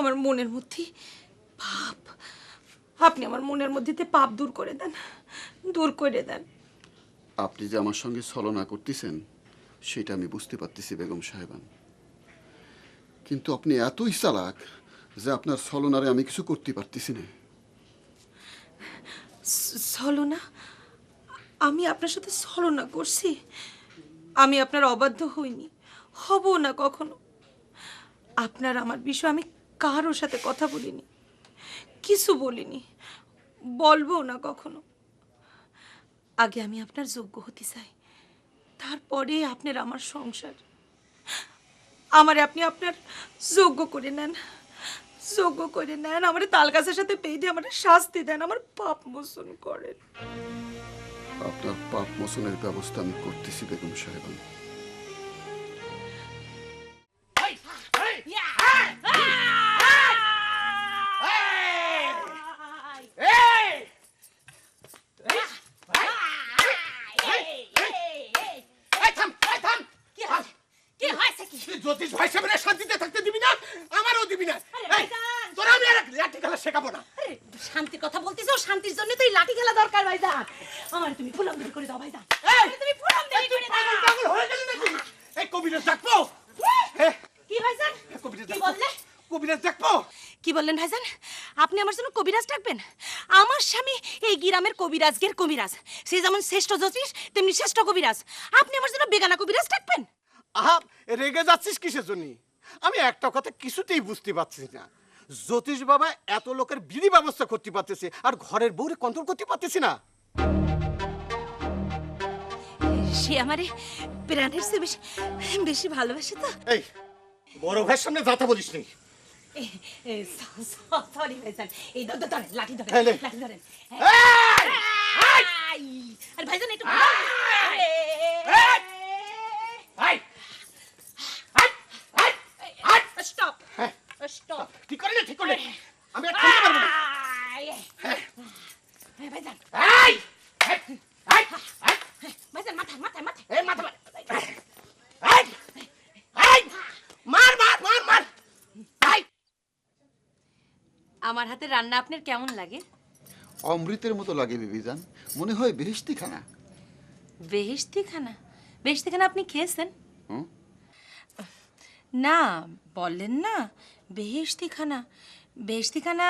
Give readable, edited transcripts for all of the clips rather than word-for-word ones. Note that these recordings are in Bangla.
আমার মনের মধ্যে পাপ, আপনি আমার মনের মধ্যে পাপ দূর করে দেন, দূর করে দেন। আপনি যে আমার সঙ্গে ছলনা করতেছেন সেটা আমি বুঝতে পারতেছি বেগম সাহেবান, কিন্তু আপনি এতই চালাক যে আপনার ছলনারে আমি কিছু করতে পারতেছি না। ছলনা? আমি আপনার সাথে ছলনা করছি? আমি আপনার অবাধ্য হইনি, হব না কখনো। আপনার আমার বিষয়ে আমি কারোর সাথে কথা বলিনি, কিছু বলিনি, বলবো না কখনো। আগে আমি আপনার যোগ্য হতে চাই, তারপরে আপনার আমার সংসার। আমারে আপনি আপনার যোগ্য করে নেন, যোগ্য করে নেন। আমার তাল গাছের সাথে পেয়ে আমার শাস্তি দেন, আমার পাপ মোচন করেন। আপনার পাপ মোচনের ব্যবস্থা আমি করতেছি বেগম সাহেবান। জ্যোতিষ ভাই সাহেবের শান্তিতে থাকতে দিবি না, আমারও দিবি না। তোরা আমি আর লাঠি খেলা শেখাবো না। শান্তির কথা বলতেছো, শান্তির জন্য তো এই লাঠি খেলা দরকার ভাইজান। আমার তুমি ফুলাম ধরে করে দাও ভাইজান, তুমি ফুলাম ধরে করে দাও। পাগল হয়ে গেলি নাকি? এই কবিরাজ ডাকবো? কি ভাইজান? কবিরাজ কি বললে? কবিরাজ ডাকবো? কি বললেন ভাইজান? আপনি আমার জন্য কবিরাজ ডাকবেন? আমার স্বামী এই গ্রামের কবিরাজের কবিরাজ, সে যেমন শ্রেষ্ঠ জ্যোতিষ তেমনি শ্রেষ্ঠ কবিরাজ। আপনি আমার জন্য বেগানা কবিরাজ ডাকবেন? আহা, রেগে যাচ্ছিস কিসের জন্য? আমি একটা কথা কিছুতেই বুঝতে পারছি না। জ্যোতিষ বাবা এত লোকের বিধি ব্যবস্থা করতে পারতেছে আর ঘরের বউরে কন্ট্রোল করতে পারতেছি না। সে আমারে প্রাণের চেয়ে বেশি বেশি ভালোবাসে তো। এই বড় ভাইয়ের সামনে যাতা বলিস নি। সরি ভাইজান, এই ধরেন লাঠি ধরেন, এই নে। লাঠি ধরেন। এই! আর ভাইজান একটু স্টপ, স্টপ। ঠিক করে নে, ঠিক করে নে। আমি আর থামতে পারবো না। ভাইজান, এই! এই! এই! ভাইজান মাথা মাথা মাথা। এই মাথা মার। এই! এই! মার মার মার মার। এই! আমার হাতে রান্না আপনার কেমন লাগে? অমৃতের মতো লাগে বিবিজান, মনে হয় বেহেশতি খানা। বেহেশতি খানা? বেহেশতি খানা আপনি খেয়েছেন? হুম? না, বললেন না বেহেশতি খানা। বেহেশতি খানা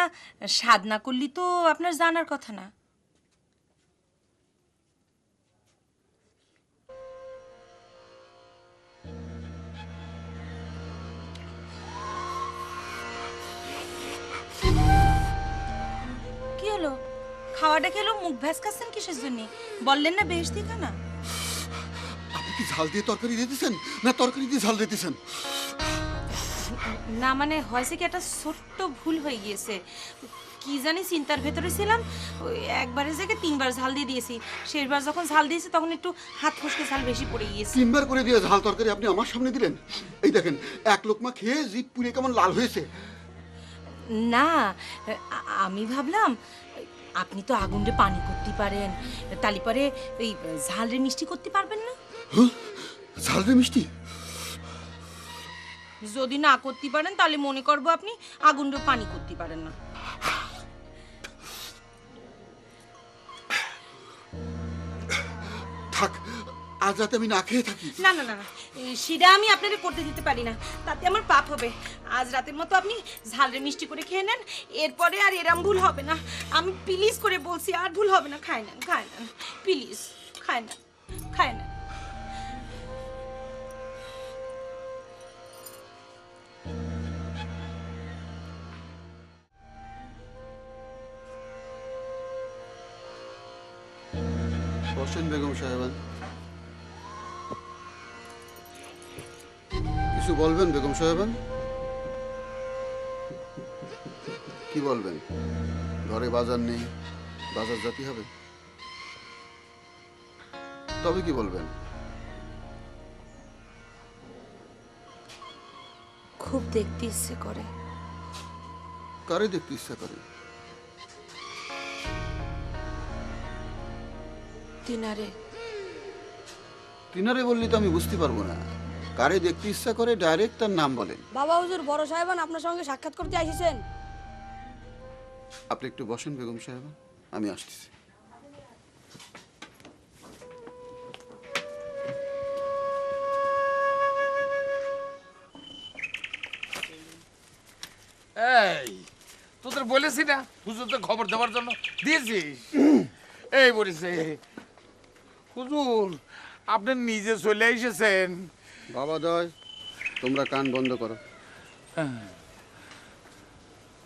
স্বাদ না করলি তো আপনার জানার কথা না। কি হলো? খাওয়াটা খেলো, মুখ ভ্যাসকাচ্ছেন কিসের জন্য? বললেন না বেহেশতি খানা। আপনি কি ঝাল দিয়ে তরকারি দিতেছেন না তরকারি দিয়ে ঝাল দিতেছেন? না মানে হয়েছে কি, একটা ছোট্ট ভুল হয়ে গিয়েছে। কি জানি চিন্তার ভেতরে ছিলাম, ওই একবারের জায়গায় তিনবার ঝাল দিয়ে দিয়েছি। শেষবার যখন ঝাল দিয়েছি তখন একটু হাত ফসকে ঝাল বেশি পড়ে গিয়েছে। তিনবার করে দিয়ে ঝাল তরকারি আপনি আমার সামনে দিলেন? এই দেখেন, এক লোকমা খেয়ে জিভ পুড়ে কেমন লাল হয়েছে। না, আমি ভাবলাম আপনি তো আগুনরে পানি করতে পারেন, তালি পরে এই ঝালরে মিষ্টি করতে পারবেন না? ঝাল রে মিষ্টি? যদি না করতে পারেন তাহলে মনে করবো আপনি আগুনরে পানি করতে পারেন না। থাক, আজ রাতে আমি না খেয়ে থাকি। না না না না, সেটা আমি আপনাকে করতে দিতে পারি না, তাতে আমার পাপ হবে। আজ রাতের মতো আপনি ঝালরে মিষ্টি করে খেয়ে নেন, এরপরে আর এরম ভুল হবে না। আমি প্লিজ করে বলছি, আর ভুল হবে না। খায় নেন, খায় নেন, প্লিজ খায় নেন, খায় নেন। বসেন বেগম সাহেবান, কিছু বলবেন বেগম সাহেবান? কি বলবেন? ঘরে বাজার নেই, বাজার যেতে হবে, তবে কি বলবেন? খুব দেখতে ইচ্ছে করে। কারে দেখতে ইচ্ছা করে? তিনারে। তিনারে বললি তো আমি বুঝতে পারবো না। কারে দেখতে ইচ্ছা করে ডাইরেক্ট তার নাম বলেন। বাবা হুজুর, বড় সাহেবান আপনার সঙ্গে সাক্ষাৎ করতে এসেছেন। আপনি একটু বসেন বেগম সাহেব, আমি আসতেছি। এই তোদের বলেছি না হুজুরদের খবর দেওয়ার জন্য, দিয়েছিস? এই বলেছে হুজুর আপনি নিজে চলে এসেছেন। বাবা দয়, তোমরা কান বন্ধ করো।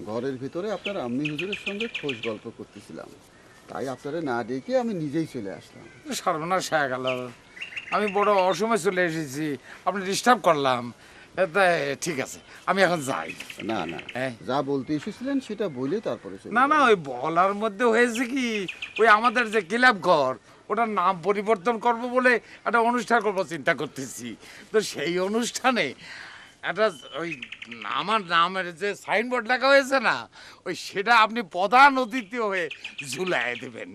ঘরের ভিতরে আপনার আম্মি হুজুরের সঙ্গে খোঁজ গল্প করতেছিলাম, তাই আপনারা না ডেকে আমি নিজেই চলে আসলাম। সর্বনাশ হয়ে গেল, আমি বড় অসময়ে চলে এসেছি, আপনি ডিস্টার্ব করলাম। তাই ঠিক আছে, আমি এখন যাই। না না, হ্যাঁ। যা বলতে এসেছিলেন সেটা বলে তারপরে চলে না না, যাবেন। ওই বলার মধ্যে হয়েছে কি, ওই আমাদের যে ক্লাব ঘর ওটার নাম পরিবর্তন করব বলে একটা অনুষ্ঠান করবো চিন্তা করতেছি। তো সেই অনুষ্ঠানে একটা ওই আমার নামের যে সাইনবোর্ড লেখা হয়েছে না, ওই সেটা আপনি প্রধান অতিথি হয়ে ঝুলাই দেবেন।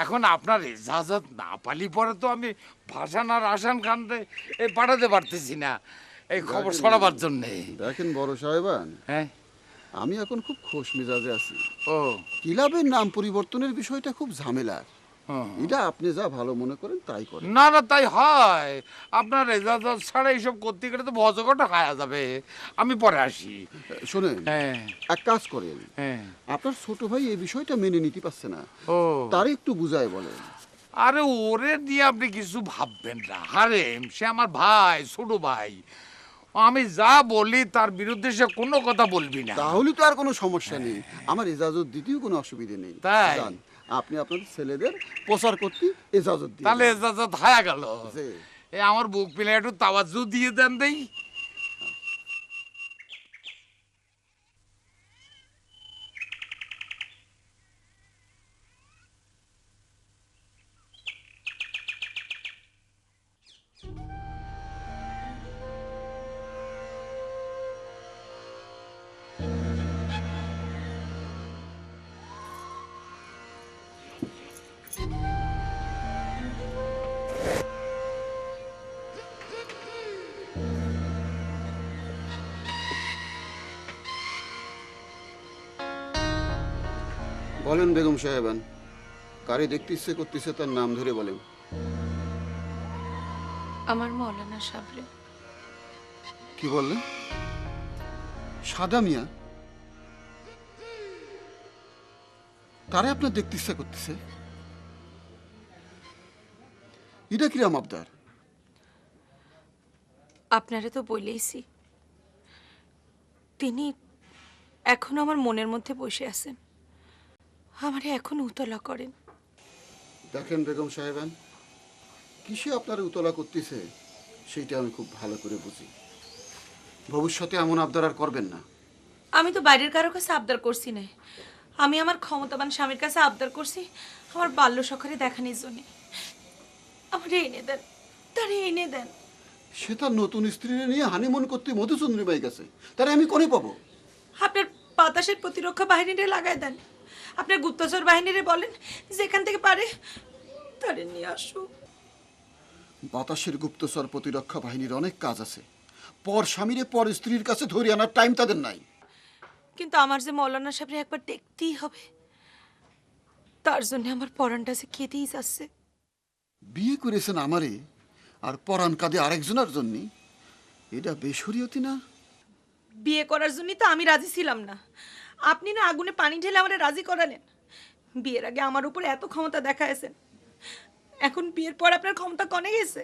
এখন আপনার ইজাজত না পালি পরে তো আমি ভাসান আর আসান খানতে পাঠাতে পারতেছি না এই খবর ছড়াবার জন্যে। দেখেন বড় সাহেবান, হ্যাঁ। আমি এখন খুব খোশ মেজাজে আছি। ও ক্লাবের নাম পরিবর্তনের বিষয়টা খুব ঝামেলার। হ্যাঁ। এটা আপনি যা ভালো মনে করেন তাই করেন। না না, তাই হয়। আপনার রেজাল্ট ছাড়া এইসব করতে গেলে তো ভজকটা খাওয়া যাবে। আমি পরে আসি। শোনেন, হ্যাঁ এক কাজ করেন, হ্যাঁ। আপনার ছোট ভাই এই বিষয়টা মেনে নিতে পারছে না, ও তার একটু বুঝায় বলেন। আরে ওরে নিয়ে আপনি কিছু ভাববেন না, হারেম সে আমার ভাই, ছোট ভাই। আমি যা বলি তার বিরুদ্ধে সে কোনো কথা বলবি না। তাহলে তো আর কোনো সমস্যা নেই, আমার এজাজত দিতেও কোনো অসুবিধে নেই। তাই? যান, আপনি আপনাদের ছেলেদের প্রচার করতে এজাজত দিন। তাহলে এজাজত হয়ে গেল। জি। এই আমার বুক পিলে একটু তাওয়াজ্জু দিয়ে দেন দেই। বলেন বেগম সাহেবান, কারে দেখতে ইচ্ছে করতেছে তার নাম ধরে বলেন। আমার মৌলানা সাবরে। কি বললেন? সাদা মিয়া? তারে আপনার দেখতে ইচ্ছা করতেছে? এটা কিরাম আবদার? আপনারা তো বলেইছি, তিনি এখনো আমার মনের মধ্যে বসে আছেন, আমারে এখন উতলা করেন। দেখেন বেগম সাহেবান, কিসে আপনার উতলা করতেছে সেইটা আমি খুব ভালো করে বুঝি। ভবিষ্যতে এমন আবদার আর করবেন না। আমি তো বাইরের কারো কাছে আবদার করছি না, আমি আমার ক্ষমতাবান স্বামীর কাছে আবদার করছি আমার বাল্য সখারে দেখানোর জন্য। আমারে এনে দেন, তারে এনে দেন। সে তার নতুন স্ত্রী নিয়ে হানিমুন করতে মধুচন্দ্রিমাই গেছে, তারে আমি কোনে পাবো? আপনার বাতাসের প্রতিরক্ষা বাহিনীরে লাগাই দেন, আপনার গুপ্তচর বাহিনীরে বলেন যেখান থেকে পারে তারে নিয়ে আসো। বাতাসের গুপ্তচর প্রতিরক্ষা বাহিনীর অনেক কাজ আছে, পর স্বামীরে পর স্ত্রীর কাছে ধরে আনার টাইম তাদের নাই। কিন্তু আমার যে মৌলানা সাহেবরে একবার দেখতেই হবে, তার জন্য আমার পরানটা যে কেঁদেই যাচ্ছে। বিয়ে করেছেন আমারে আর পরাণ কাঁদে আরেকজনের জন্য, এটা বেশরিয়তি না? বিয়ে করার জন্যই তো আমি রাজি ছিলাম না, আপনি না আগুনে পানি ঢেলে আমারে রাজি করালেন। বিয়ের আগে আমার উপর এত ক্ষমতা দেখাইছেন, এখন বিয়ের পর আপনার ক্ষমতা কমে গেছে।